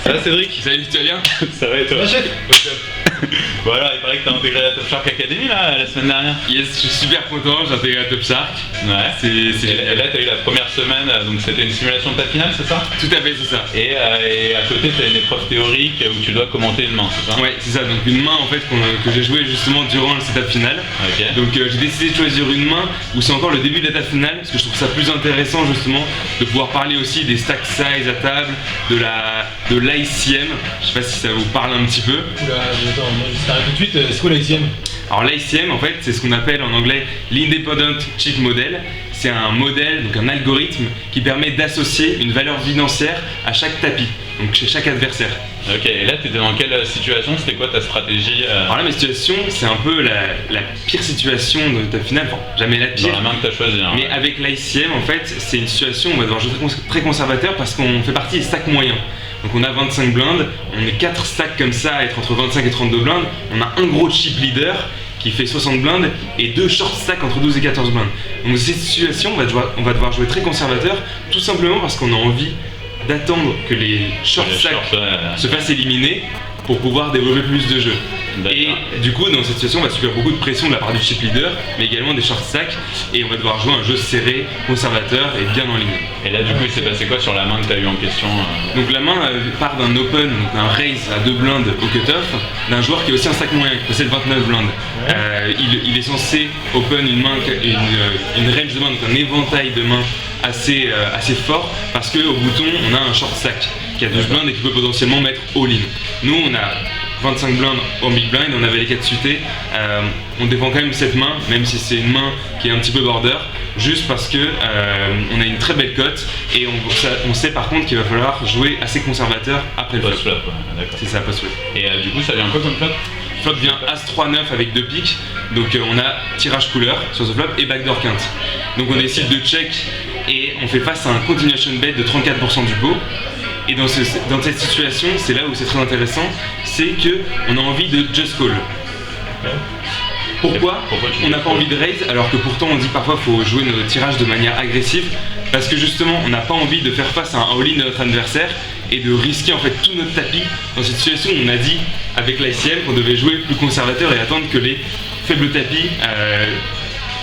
Ça va Cédric? Salut, tu vas bien? Ça va et toi? chef. Voilà, il paraît que t'as intégré la Top Shark Academy là, la semaine dernière. Yes, je suis super content, j'ai intégré la Top Shark. Ouais. C'est Et là t'as eu la première semaine, donc c'était une simulation de ta finale, c'est ça? Tout à fait, c'est ça. Et à côté t'as une épreuve théorique où tu dois commenter une main, c'est ça? Ouais, c'est ça, donc une main en fait que j'ai joué justement durant le setup final. Ok. Donc j'ai décidé de choisir une main où c'est encore le début de la table finale, parce que je trouve ça plus intéressant justement de pouvoir parler aussi des stack size à table, de l'ICM. Je sais pas si ça vous parle un petit peu. Oula, attends, moi je t'arrête tout de suite, c'est quoi l'ICM? Alors l'ICM en fait c'est ce qu'on appelle en anglais l'Independent Chip Model. C'est un modèle, donc un algorithme qui permet d'associer une valeur financière à chaque tapis, donc chez chaque adversaire. Ok, et là t'étais dans quelle situation? C'était quoi ta stratégie Alors là ma situation c'est un peu la pire situation de ta finale, enfin jamais la pire. dans la main que t'as choisie hein, Mais ouais. avec l'ICM en fait c'est une situation où on va devoir jouer très conservateur parce qu'on fait partie des stacks moyens. Donc on a 25 blindes, on est 4 stacks comme ça à être entre 25 et 32 blindes, on a un gros chip leader qui fait 60 blindes et 2 short stacks entre 12 et 14 blindes. Donc dans cette situation on va devoir jouer très conservateur tout simplement parce qu'on a envie d'attendre que les short stacks se fassent éliminer pour pouvoir développer plus de jeux. Et du coup dans cette situation on va subir beaucoup de pression de la part du chip leader mais également des short stacks et on va devoir jouer un jeu serré, conservateur et bien en ligne. Et là du coup il s'est passé quoi sur la main que t'as eu en question Donc la main part d'un open, donc d'un raise à 2 blindes au cut-off, d'un joueur qui est aussi un stack moyen, qui possède 29 blindes. Il est censé open une main, une range de main, donc un éventail de mains assez fort, parce qu'au bouton on a un short stack qui a 12 blindes et qui peut potentiellement mettre all-in. Nous on a 25 blindes en big blind, on avait les 4 suités, on défend quand même cette main, même si c'est une main qui est un petit peu border, juste parce que on a une très belle cote et on sait par contre qu'il va falloir jouer assez conservateur après le flop. Post-flop, ouais, d'accord. C'est ça, post-flop. Et du coup ça vient quoi comme flop? Flop vient As-3-9 avec 2 piques, donc on a tirage couleur sur ce flop et backdoor quinte. Donc on décide de check et on fait face à un continuation bet de 34% du pot. Et dans cette situation, c'est là où c'est très intéressant, c'est qu'on a envie de just call. Pourquoi on n'a pas envie de raise alors que pourtant on dit parfois qu'il faut jouer nos tirages de manière agressive? Parce que justement on n'a pas envie de faire face à un all-in de notre adversaire et de risquer en fait tout notre tapis dans cette situation où on a dit avec l'ICM qu'on devait jouer plus conservateur et attendre que les faibles tapis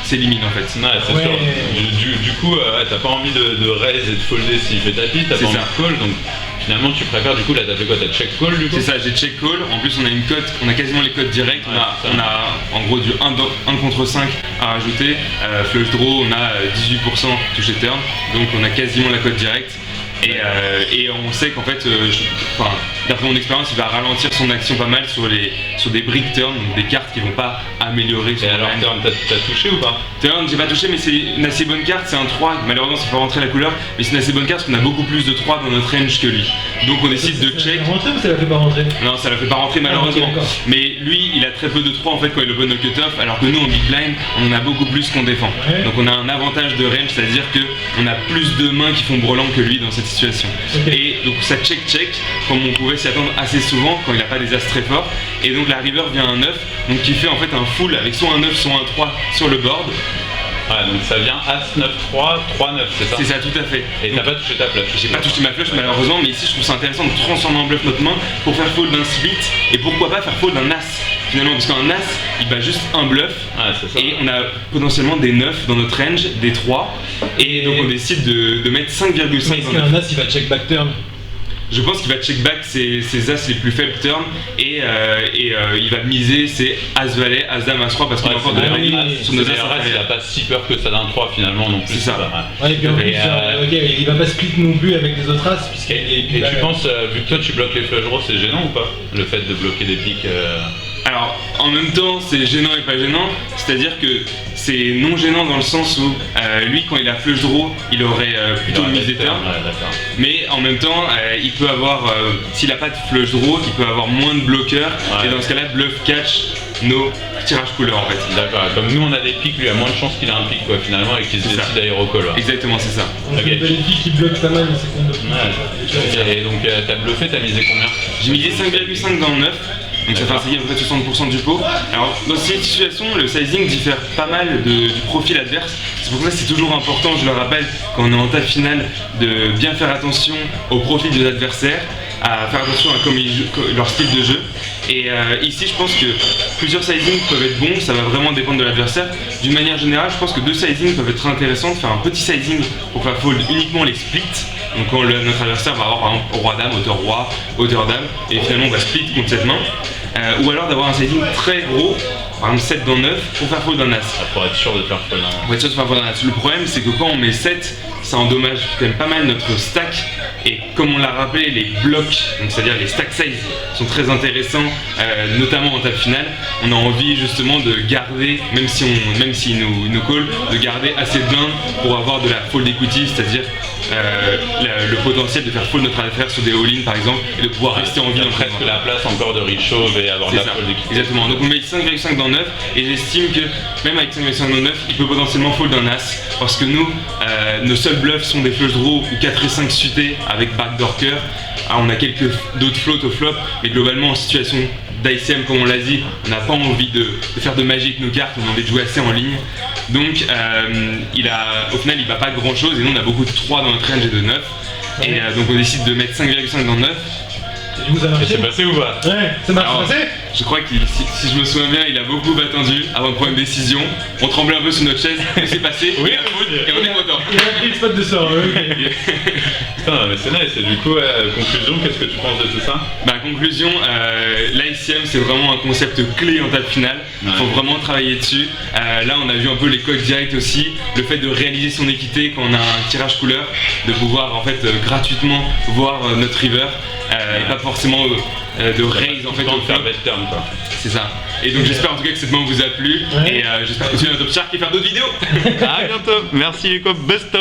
s'éliminent en fait. Ouais, c'est sûr. Du coup, t'as pas envie de raise et de folder s'il fait tapis, t'as pas envie de call, donc finalement tu préfères du coup là t'as fait quoi? T'as check call du coup? C'est ça, j'ai check call, en plus on a une cote, on a quasiment les cotes directes, on a en gros du 1 contre 5 à rajouter, flush draw on a 18% touché turn, donc on a quasiment la cote directe. Et on sait qu'en fait, d'après mon expérience, il va ralentir son action pas mal sur des brick turn, donc des cartes qui vont pas améliorer son Et alors turn, t'as touché ou pas? Turn, j'ai pas touché, mais c'est une assez bonne carte, c'est un 3, malheureusement ça fait pas rentrer la couleur, mais c'est une assez bonne carte parce qu'on a beaucoup plus de 3 dans notre range que lui. Donc on décide de check. Ça l'a rentrer ou ça l'a fait pas rentrer? Non, ça la fait pas rentrer malheureusement. Okay, mais lui, il a très peu de 3 en fait quand il open au cut-off, alors que nous en big blind, on en a beaucoup plus qu'on défend. Ouais. Donc on a un avantage de range, c'est-à-dire qu'on a plus de mains qui font brelan que lui dans cette situation. Okay. Et donc ça check, comme on pouvait s'y attendre assez souvent quand il n'a pas des as très forts. Et donc la river vient un 9, donc qui fait en fait un full avec soit un 9, soit un 3 sur le board. Ouais, donc ça vient As 9 3 3 9, c'est ça? C'est ça, tout à fait. Et t'as pas touché ta flush? J'ai pas touché ma flush malheureusement, mais ici je trouve ça intéressant de transformer en bluff notre main pour faire fold d'un split et pourquoi pas faire fold d'un as finalement, parce qu'un as il bat juste un bluff c'est ça. et on a potentiellement des 9 dans notre range, des 3 et donc on décide de mettre 5,5 Mais est-ce dans qu'un as il va check back turn? Je pense qu'il va check back ses as les plus faibles turn et il va miser ses as valet, as dame, as 3 parce qu'il a encore de la main sur nos as il a pas si peur que ça d'un 3 finalement non plus. C'est ça. Ouais, et puis en plus, il va pas split non plus avec les autres as puisqu'il est. Et tu penses, vu que toi tu bloques les flush draws, c'est gênant ou pas? Le fait de bloquer des piques Alors, en même temps, c'est gênant et pas gênant, c'est-à-dire que c'est non gênant dans le sens où lui, quand il a flush draw, il aurait plutôt misé turn. Mais en même temps, il peut avoir, s'il a pas de flush draw, il peut avoir moins de bloqueurs. Et dans ce cas-là, bluff catch nos tirages couleurs en fait. D'accord, comme nous on a des piques, lui a moins de chance qu'il a un pique quoi finalement et qu'il se décide d'aérocall. Exactement, c'est ça. On a une pique qui bloque pas mal une seconde. Et donc t'as bluffé, t'as misé combien? J'ai misé 5,5 dans le 9. Donc ça fait un sizing à peu près 60% du pot. Alors dans cette situation, le sizing diffère pas mal du profil adverse. C'est pour ça que c'est toujours important, je le rappelle, quand on est en table finale, de bien faire attention au profil de l'adversaire. à faire attention à comment ils jouent, leur style de jeu. Et ici, je pense que plusieurs sizings peuvent être bons, ça va vraiment dépendre de l'adversaire. D'une manière générale, je pense que 2 sizings peuvent être intéressants, de faire un petit sizing pour faire fold uniquement les splits. Donc quand notre adversaire va avoir par exemple roi-dame, hauteur-roi, hauteur-dame, et finalement on va split contre cette main. Ou alors d'avoir un sizing très gros, par exemple 7 dans 9, pour faire fold un as. Pour être sûr de faire fold un as. Pour être sûr de faire fold un as. Le problème c'est que quand on met 7, ça endommage quand même pas mal notre stack. Et comme on l'a rappelé, les blocs, c'est-à-dire les stack size, sont très intéressants, notamment en table finale. On a envie justement de garder, même s'il nous call, de garder assez de blindes pour avoir de la fold equity, c'est-à-dire le potentiel de faire fold notre adversaire sur des all-in par exemple, et de pouvoir rester en vie dans presque la place encore de reshove et avoir de la fold equity. Exactement, donc on met 5,5 dans 9 et j'estime que même avec 5,5 dans 9, il peut potentiellement fold un as parce que nous, nos seuls bluffs sont des flush draws ou 4 et 5 suités avec backdoor cœur. Alors on a quelques d'autres floats au flop, mais globalement en situation d'ICM comme on l'a dit, on n'a pas envie de faire de magie avec nos cartes, on a envie de jouer assez en ligne. Donc au final il ne va pas grand chose et nous on a beaucoup de 3 dans notre range et de 9. Et donc on décide de mettre 5,5 dans 9. Et vous, ça marche? C'est passé ou pas? Ouais, ça marche passé? Je crois que si je me souviens bien, il a beaucoup attendu avant de prendre une décision. On tremblait un peu sur notre chaise, mais c'est passé. Oui, et on est content. Il a pris le spot de sort, Putain, mais c'est nice. Et du coup, conclusion, qu'est-ce que tu penses de tout ça? Conclusion, l'ICM c'est vraiment un concept clé en table finale. Il faut vraiment travailler dessus. Là, on a vu un peu les codes directs aussi. Le fait de réaliser son équité quand on a un tirage couleur, de pouvoir en fait gratuitement voir notre river. Et pas forcément de raise en fait au faire bête turn quoi. C'est ça. Et donc j'espère en tout cas que cette main vous a plu et j'espère continuer notre Top Shark et faire d'autres vidéos. À bientôt. Merci Hugo, besto.